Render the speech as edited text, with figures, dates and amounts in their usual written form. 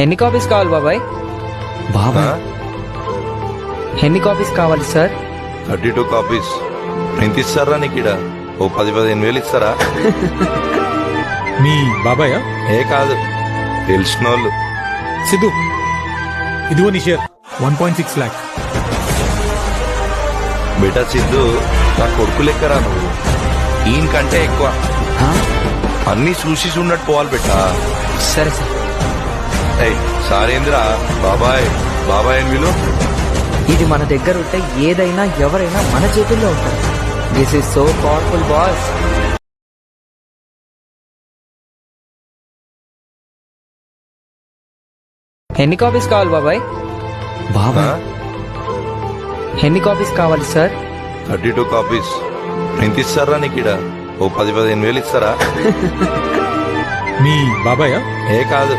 ఎన్ని కాపీస్ కావాలి బాబాయ్? బాబాయ్ ఎన్ని కాపీస్ కావాలి సార్? 32 కాపీస్. ఎంత ఇస్తారా నీకు ఇడ? ఓ 10-15 వేలు ఇస్తారా? మీ బాబాయా? ఏ కాదు, తెలిసిన వాళ్ళు. సిద్ధు, ఇదిగో నీ షేర్ 1.6 లాక్. బేటా సిద్ధు, నా కొడుకు లెక్కరా నువ్వు. ఈయన కంటే ఎక్కువ. అన్ని చూసి చూడట్టు పోవాలి బెట్టా. సరే సార్. సారేంద్రా, బాబాయ్ బాబాయ్ అని వీలు. ఇది మన దగ్గర ఉంటే ఏదైనా ఎవరైనా మన చేతుల్లో ఉంటారు. This is so powerful boss. ఎన్ని కాపీస్ కావాలి బాబాయ్? బాబాయ్ ఎన్ని కాపీస్ కావాలి సార్? 32 కాపీస్. ఎంత ఇస్తారా నీకు ఇడ? ఓ 10-15 వేలు ఇస్తారా? మీ బాబాయా? ఏ కాదు,